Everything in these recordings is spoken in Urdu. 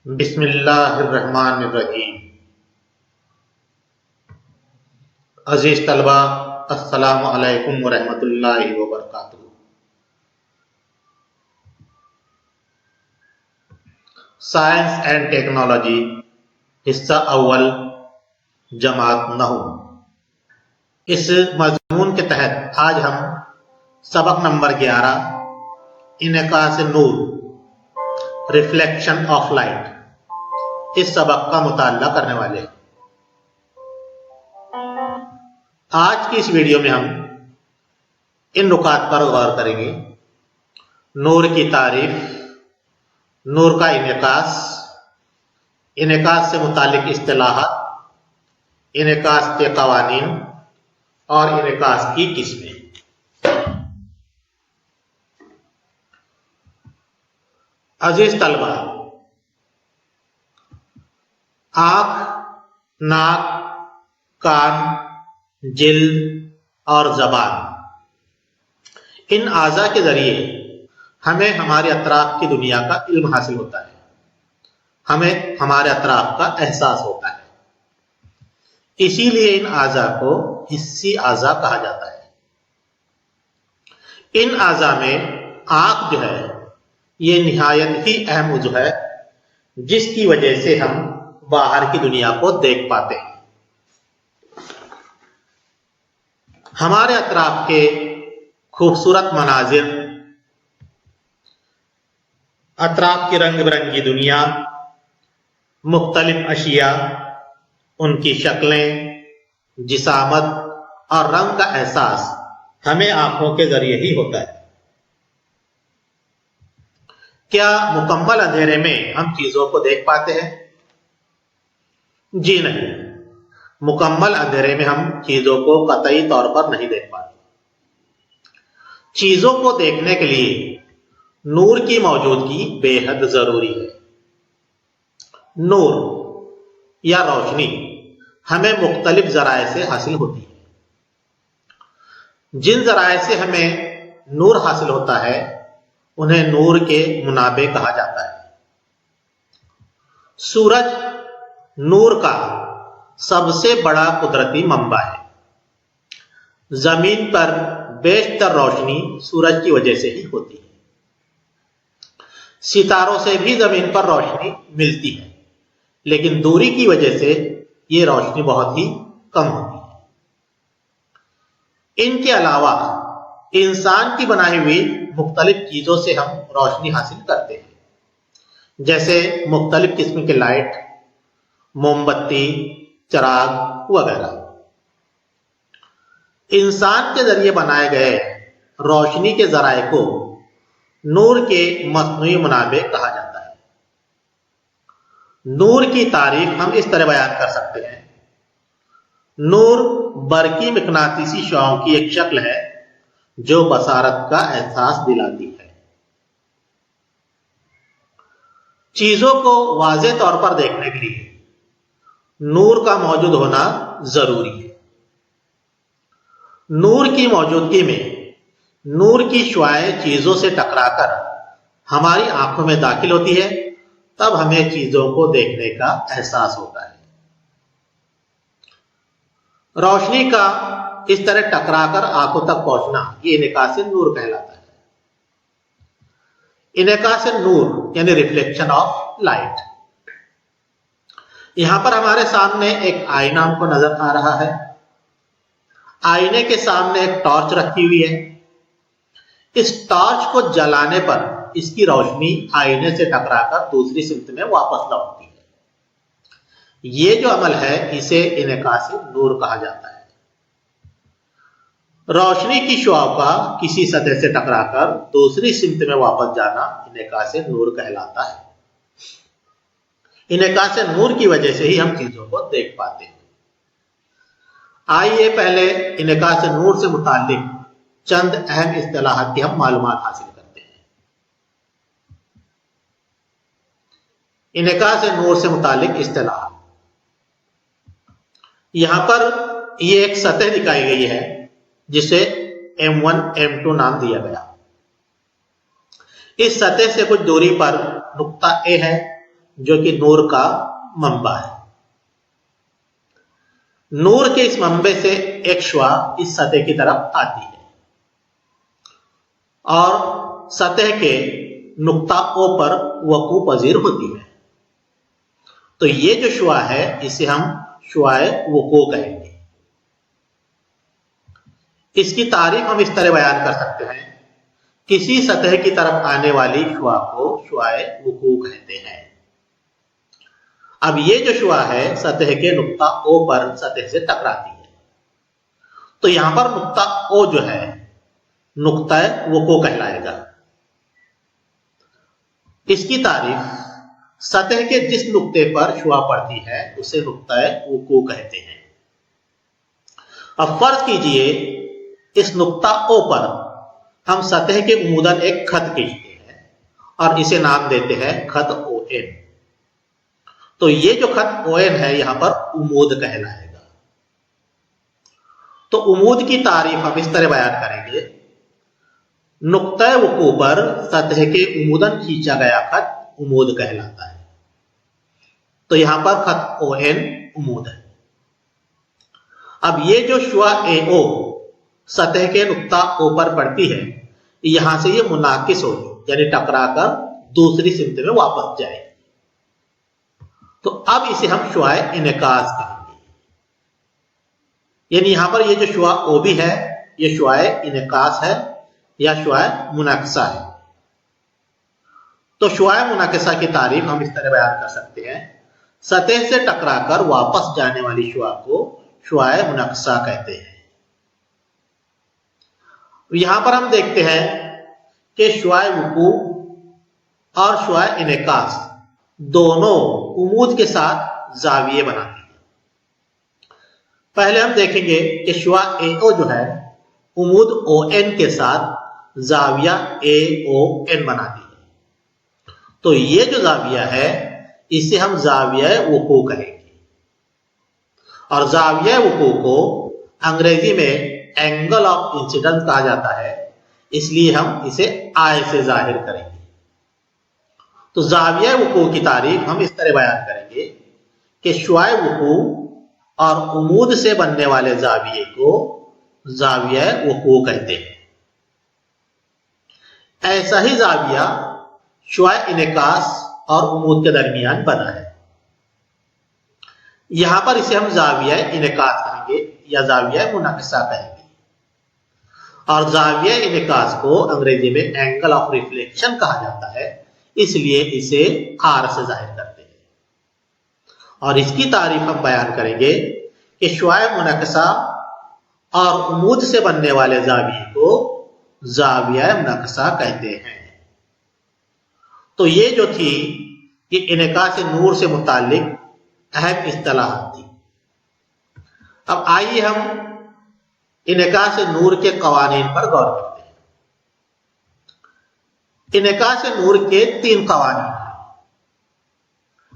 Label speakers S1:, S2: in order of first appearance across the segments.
S1: بسم اللہ الرحمن الرحیم۔ عزیز طلبہ، السلام علیکم ورحمۃ اللہ وبرکاتہ۔ سائنس اینڈ ٹیکنالوجی، حصہ اول، جماعت نحو۔ اس مضمون کے تحت آج ہم سبق نمبر 11 انعکاس نور، ریفلیکشن آف لائٹ، اس سبق کا مطالعہ کرنے والے ہیں۔ آج کی اس ویڈیو میں ہم ان نکات پر غور کریں گے: نور کی تعریف، نور کا انعکاس، انعکاس سے متعلق اصطلاحات، انعکاس کے قوانین اور انعکاس کی قسمیں۔ عزیز طلبہ، آنکھ، ناک، کان، جلد اور زبان، ان اعضاء کے ذریعے ہمیں ہمارے اطراف کی دنیا کا علم حاصل ہوتا ہے، ہمیں ہمارے اطراف کا احساس ہوتا ہے۔ اسی لیے ان اعضاء کو حسی اعضاء کہا جاتا ہے۔ ان اعضاء میں آنکھ جو ہے یہ نہایت ہی اہم عضو ہے، جس کی وجہ سے ہم باہر کی دنیا کو دیکھ پاتے ہیں۔ ہمارے اطراف کے خوبصورت مناظر، اطراف کی رنگ برنگی دنیا، مختلف اشیاء، ان کی شکلیں، جسامت اور رنگ کا احساس ہمیں آنکھوں کے ذریعے ہی ہوتا ہے۔ کیا مکمل اندھیرے میں ہم چیزوں کو دیکھ پاتے ہیں؟ جی نہیں، مکمل اندھیرے میں ہم چیزوں کو قطعی طور پر نہیں دیکھ پاتے۔ چیزوں کو دیکھنے کے لیے نور کی موجودگی بے حد ضروری ہے۔ نور یا روشنی ہمیں مختلف ذرائع سے حاصل ہوتی ہے۔ جن ذرائع سے ہمیں نور حاصل ہوتا ہے انہیں نور کے منابع کہا جاتا ہے۔ سورج نور کا سب سے بڑا قدرتی منبع ہے۔ زمین پر بیشتر روشنی سورج کی وجہ سے ہی ہوتی ہے۔ ستاروں سے بھی زمین پر روشنی ملتی ہے، لیکن دوری کی وجہ سے یہ روشنی بہت ہی کم ہوتی ہے۔ ان کے علاوہ انسان کی بنائی ہوئی مختلف چیزوں سے ہم روشنی حاصل کرتے ہیں، جیسے مختلف قسم کے لائٹ، موم بتی، چراغ وغیرہ۔ انسان کے ذریعے بنائے گئے روشنی کے ذرائع کو نور کے مصنوعی منابع کہا جاتا ہے۔ نور کی تعریف ہم اس طرح بیان کر سکتے ہیں: نور برقی مقناطیسی شعاعوں کی ایک شکل ہے جو بصارت کا احساس دلاتی ہے۔ چیزوں کو واضح طور پر دیکھنے کے لیے نور کا موجود ہونا ضروری ہے۔ نور کی موجودگی میں نور کی شعاعیں چیزوں سے ٹکرا کر ہماری آنکھوں میں داخل ہوتی ہے، تب ہمیں چیزوں کو دیکھنے کا احساس ہوتا ہے۔ روشنی کا اس طرح ٹکرا کر آنکھوں تک پہنچنا یہ انعکاس نور کہلاتا ہے۔ انعکاس نور یعنی ریفلیکشن آف لائٹ۔ یہاں پر ہمارے سامنے ایک آئینہ ہم کو نظر آ رہا ہے۔ آئینے کے سامنے ایک ٹارچ رکھی ہوئی ہے۔ اس ٹارچ کو جلانے پر اس کی روشنی آئینے سے ٹکرا کر دوسری سمت میں واپس لوٹتی ہے۔ یہ جو عمل ہے اسے انعکاس نور کہا جاتا ہے۔ روشنی کی شعاع کا کسی سطح سے ٹکرا کر دوسری سمت میں واپس جانا انعکاس نور کہلاتا ہے۔ انعکاس نور کی وجہ سے ہی ہم چیزوں کو دیکھ پاتے ہیں۔ آئیے پہلے انعکاس نور سے متعلق چند اہم اصطلاحات کی ہم معلومات حاصل کرتے ہیں۔ انعکاس نور سے متعلق اصطلاحات۔ یہاں پر یہ ایک سطح دکھائی گئی ہے جسے M1 M2 نام دیا گیا۔ اس سطح سے کچھ دوری پر نقطہ A ہے جو کہ نور کا منبع ہے۔ نور کے اس منبع سے ایک شعاع اس سطح کی طرف آتی ہے اور سطح کے نقطہ او پر وقوع پذیر ہوتی ہے۔ تو یہ جو شعاع ہے اسے ہم شعاع وقوع کہیں گے۔ اس کی تعریف ہم اس طرح بیان کر سکتے ہیں، کسی سطح کی طرف آنے والی شعاع کو شعاع وقوع کہتے ہیں۔ اب یہ جو شعاع ہے سطح کے نقطہ او پر سطح سے ٹکراتی ہے، تو یہاں پر نقطہ او جو ہے نقطہ وقوع کہلائے گا۔ اس کی تعریف سطح کے جس نقطے پر شعاع پڑتی ہے اسے نقطہ وقوع کہتے ہیں۔ اب فرض کیجئے اس نقطہ او پر ہم سطح کے عموداً ایک خط کھینچتے ہیں اور اسے نام دیتے ہیں خط او این۔ تو یہ جو خط او این ہے یہاں پر عمود کہلائے گا۔ تو عمود کی تعریف ہم اس طرح بیان کریں گے، نقطہ وقوع پر سطح کے عموداً کھینچا گیا خط عمود کہلاتا ہے۔ تو یہاں پر خط او این عمود ہے۔ اب یہ جو شعاع اے او سطح کے نقطہ او پر پڑتی ہے، یہاں سے یہ منعکس ہوگی، یعنی ٹکرا کر دوسری سمت میں واپس جائے گی۔ تو اب اسے ہم شعاع انعکاس کہیں گے، یعنی یہاں پر یہ جو شعاع او بھی ہے یہ شعاع انعکاس ہے یا شعاع منعکسہ ہے۔ تو شعاع منعکسہ کی تعریف ہم اس طرح بیان کر سکتے ہیں، سطح سے ٹکرا کر واپس جانے والی شعاع کو شعاع منعکسہ کہتے ہیں۔ یہاں پر ہم دیکھتے ہیں کہ شعاع وقوع اور شعاع انعکاس دونوں عمود کے ساتھ زاویے بناتی ہیں۔ پہلے ہم دیکھیں گے کہ شعاع اے او جو ہے عمود او این کے ساتھ زاویہ اے او این بناتی ہے۔ تو یہ جو زاویہ ہے اسے ہم زاویہ وقوع کہیں گے، اور زاویہ وقوع کو انگریزی میں اینگل آف انسیڈنس کہا جاتا ہے، اس لیے ہم اسے آئی سے ظاہر کریں گے۔ تو زاویہ وقوع کی تعریف ہم اس طرح بیان کریں گے کہ شعاع وقوع اور عمود سے بننے والے زاویے کو زاویہ وقوع کہتے ہیں۔ ایسا ہی زاویہ شعاع انعکاس اور عمود کے درمیان بنا ہے۔ یہاں پر اسے ہم زاویہ انعکاس کہیں گے یا زاویہ منعکسہ کہیں گے، اور زاویہ انعکاس کو انگریزی میں اینگل آف ریفلیکشن کہا جاتا ہے، اس لیے اسے آر سے ظاہر کرتے ہیں۔ اور اس کی تعریف ہم بیان کریں گے کہ شعاع منعکسہ اور عمود سے بننے والے زاویے کو زاویہ منعکسہ کہتے ہیں۔ تو یہ جو تھی یہ انعکاس نور سے متعلق اہم اصطلاحات تھی۔ اب آئیے ہم انعکاس نور کے قوانین پر غور کرتے ہیں۔ انعکاس نور کے 3 قوانین ہیں۔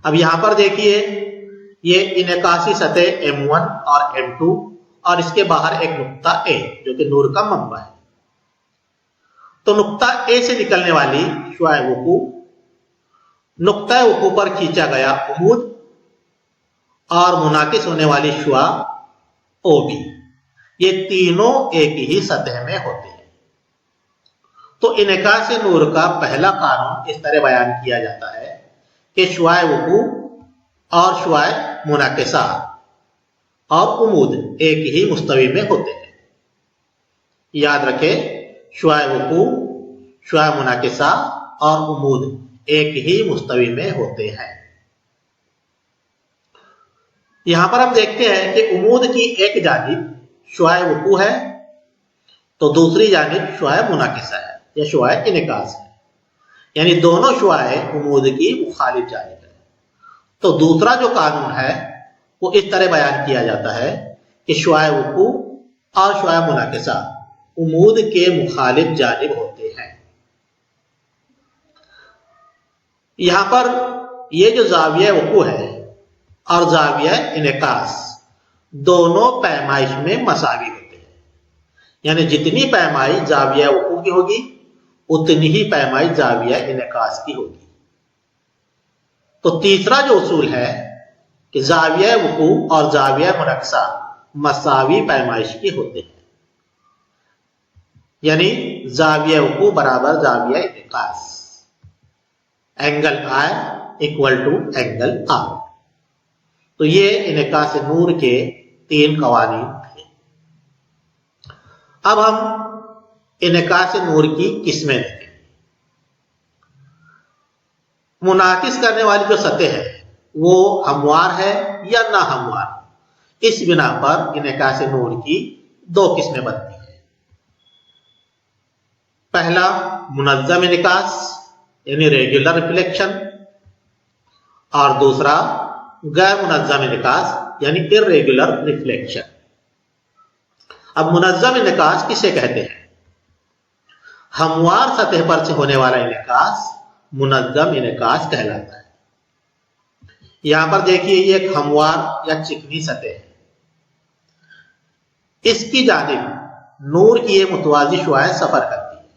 S1: اب یہاں پر دیکھیے یہ انعکاسی سطح M1 اور M2 اور اس کے باہر ایک نقطہ A جو کہ نور کا منبع ہے۔ تو نقطہ A سے نکلنے والی شعاع وقوع، نقطہ وقوع پر کھینچا گیا عمود اور منعکس ہونے والی شعاع OB، یہ تینوں ایک ہی سطح میں ہوتے ہیں۔ تو انعکاس نور کا پہلا قانون اس طرح بیان کیا جاتا ہے کہ شعاع وقوع اور شعاع منعکسہ اور عمود ایک ہی مستوی میں ہوتے ہیں۔ یاد رکھیں، شعاع وقوع، شعاع منعکسہ اور عمود ایک ہی مستوی میں ہوتے ہیں۔ یہاں پر ہم دیکھتے ہیں کہ عمود کی ایک جانب شعاع وقوع ہے تو دوسری جانب شعاع منعکسہ ہے یا شعاع انعکاس ہے، یعنی دونوں شعاع عمود کی مخالف جانب ہے۔ تو دوسرا جو قانون ہے وہ اس طرح بیان کیا جاتا ہے کہ شعاع وقوع اور شعاع منعکسہ عمود کے مخالف جانب ہوتے ہیں۔ یہاں پر یہ جو زاویہ وقوع ہے اور زاویہ انعکاس دونوں پیمائش میں مساوی ہوتے ہیں، یعنی جتنی پیمائی زاویہ وقوع کی ہوگی اتنی ہی پیمائی زاویہ انعکاس کی ہوگی۔ تو تیسرا جو اصول ہے کہ زاویہ وقوع اور زاویہ منعکسہ مساوی پیمائش کے ہوتے ہیں، یعنی زاویہ وقوع برابر زاویہ انعکاس، angle I equal to angle R. تو یہ انعکاس نور کے 3 قوانین تھے۔ اب ہم انعکاس نور کی قسمیں دیکھیں۔ منعکس کرنے والی جو سطح ہے وہ ہموار ہے یا نہ ہموار، اس بنا پر انعکاس نور کی 2 قسمیں بنتی ہیں۔ پہلا منظم انعکاس یعنی ریگولر ریفلیکشن، اور دوسرا غیر منظم انعکاس یعنی irregular ریفلیکشن۔ اب منظم انعکاس کسے کہتے ہیں؟ ہموار سطح پر سے ہونے والا انعکاس منظم انعکاس کہلاتا ہے۔ یہاں پر دیکھیے یہ ایک ہموار یا چکنی سطح ہے، اس کی جانب نور کی یہ متوازی شعاعیں سفر کرتی ہیں۔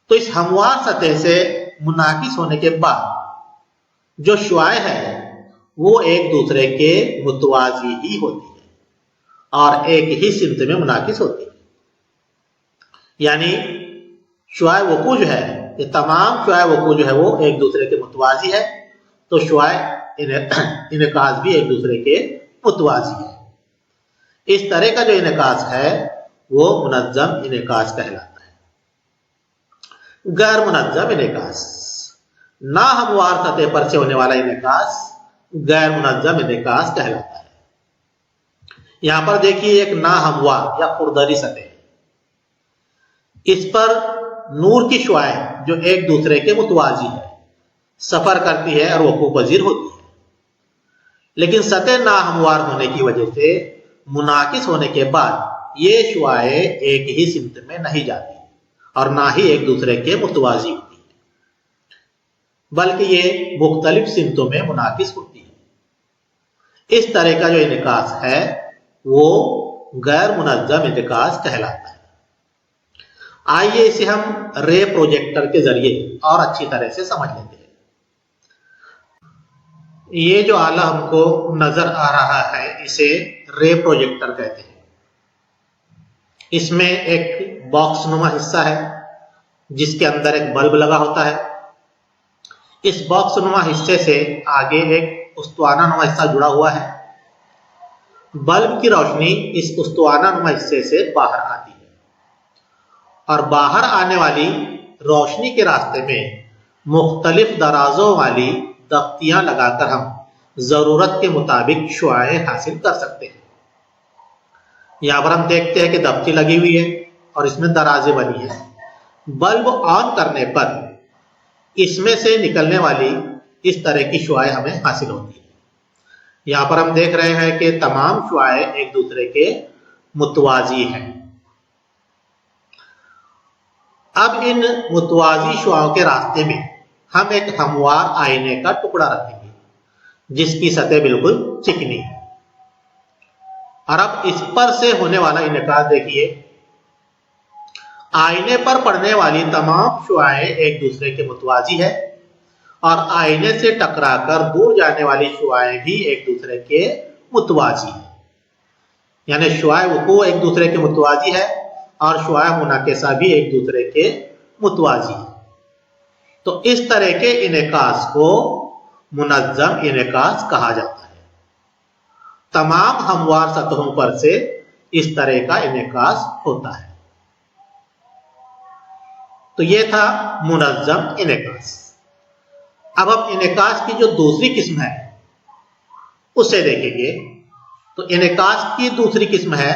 S1: تو اس ہموار سطح سے منعکس ہونے کے بعد جو شعاعیں ہیں وہ ایک دوسرے کے متوازی ہی ہوتی ہیں اور ایک ہی سمت میں منعکس ہوتی ہیں، یعنی شعاع وقوع جو ہے، یہ تمام شعاع وقوع جو ہے وہ ایک دوسرے کے متوازی ہے، تو شعاع انعکاس بھی ایک دوسرے کے متوازی ہے۔ اس طرح کا جو انعکاس ہے وہ منظم انعکاس کہلاتا ہے۔ غیر منظم انعکاس، نہ ہموار سطح پر سے ہونے والا انعکاس غیر منظم انعکاس کہلاتا ہے۔ یہاں پر دیکھیے ایک نہ ہموار یا خوردری سطح ہے، اس پر نور کی شعاعیں جو ایک دوسرے کے متوازی ہے سفر کرتی ہے اور وقوع پذیر ہوتی ہے، لیکن سطح ناہموار ہونے کی وجہ سے منعکس ہونے کے بعد یہ شعاعیں ایک ہی سمت میں نہیں جاتی اور نہ ہی ایک دوسرے کے متوازی ہوتی ہیں، بلکہ یہ مختلف سمتوں میں منعکس ہوتی ہے۔ اس طرح کا جو انعکاس ہے وہ غیر منظم انعکاس کہلاتا ہے۔ آئیے اسے ہم رے پروجیکٹر کے ذریعے اور اچھی طرح سے سمجھ لیتے ہیں۔ یہ جو آلہ ہم کو نظر آ رہا ہے اسے رے پروجیکٹر کہتے ہیں۔ اس میں ایک باکس نما حصہ ہے جس کے اندر ایک بلب لگا ہوتا ہے۔ اس باکس نما حصے سے آگے ایک استوانہ نما حصہ جڑا ہوا ہے۔ بلب کی روشنی اس استوانہ نما حصے سے باہر آتی ہے اور باہر آنے والی روشنی کے راستے میں مختلف درازوں والی دفتیاں لگا کر ہم ضرورت کے مطابق شعاعیں حاصل کر سکتے ہیں۔ یہاں پر ہم دیکھتے ہیں کہ دفتی لگی ہوئی ہے اور اس میں درازیں بنی ہیں۔ بلب آن کرنے پر اس میں سے نکلنے والی اس طرح کی شعاعیں ہمیں حاصل ہوتی ہیں۔ یہاں پر ہم دیکھ رہے ہیں کہ تمام شعاعیں ایک دوسرے کے متوازی ہیں۔ اب ان متوازی شعاعوں کے راستے میں ہم ایک ہموار آئینے کا ٹکڑا رکھیں گے جس کی سطح بالکل چکنی ہے، اور اب اس پر سے ہونے والا انعکاس دیکھیے۔ آئینے پر پڑنے والی تمام شعاعیں ایک دوسرے کے متوازی ہے اور آئینے سے ٹکرا کر دور جانے والی شعاعیں بھی ایک دوسرے کے متوازی ہیں، یعنی شعاع وقوع ایک دوسرے کے متوازی ہے اور شعاع منعکسہ بھی ایک دوسرے کے متوازی ہے۔ تو اس طرح کے انعکاس کو منظم انعکاس کہا جاتا ہے۔ تمام ہموار سطحوں پر سے اس طرح کا انعکاس ہوتا ہے۔ تو یہ تھا منظم انعکاس۔ اب ہم انعکاس کی جو دوسری قسم ہے اسے دیکھیں گے۔ تو انعکاس کی دوسری قسم ہے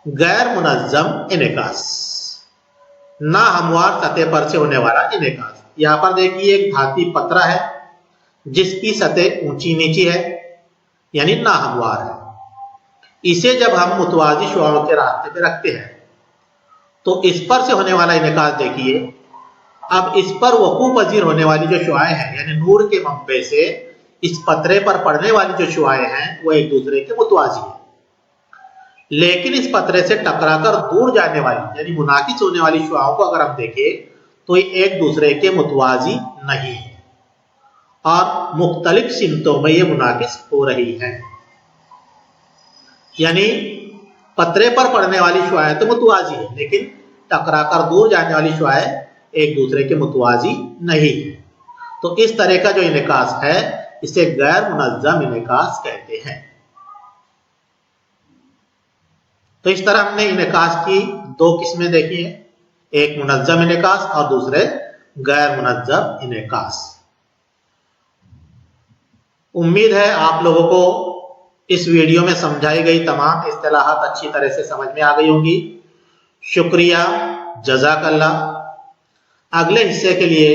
S1: غیر منظم انعکاس، نہ ہموار سطح پر سے ہونے والا انعکاس۔ یہاں پر دیکھیے ایک دھاتی پترا ہے جس کی سطح اونچی نیچی ہے یعنی نہ ہموار ہے۔ اسے جب ہم متوازی شعاعوں کے راستے پہ رکھتے ہیں تو اس پر سے ہونے والا انعکاس دیکھیے۔ اب اس پر وقوع پذیر ہونے والی جو شعاعیں ہیں یعنی نور کے منبع سے اس پترے پر پڑنے والی جو شعاعیں ہیں وہ ایک دوسرے کے متوازی ہیں، لیکن اس پترے سے ٹکرا کر دور جانے والی یعنی منعکس ہونے والی شعاعوں کو اگر ہم دیکھیں تو یہ ایک دوسرے کے متوازی نہیں ہے اور مختلف سمتوں میں یہ منعکس ہو رہی ہیں. یعنی پترے پر پڑنے والی شعاعیں تو متوازی ہے، لیکن ٹکرا کر دور جانے والی شعاعیں ایک دوسرے کے متوازی نہیں ہے. تو اس طرح کا جو انعکاس ہے اسے غیر منظم انعکاس کہتے ہیں. تو اس طرح ہم نے انعکاس کی دو قسمیں دیکھی ہیں، ایک منظم انعکاس اور دوسرے غیر منظم انعکاس. امید ہے آپ لوگوں کو اس ویڈیو میں سمجھائی گئی تمام اصطلاحات اچھی طرح سے سمجھ میں آ گئی ہوں گی. شکریہ، جزاک اللہ. اگلے حصے کے لیے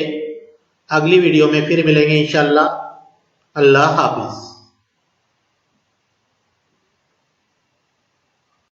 S1: اگلی ویڈیو میں پھر ملیں گے انشاءاللہ. اللہ حافظ.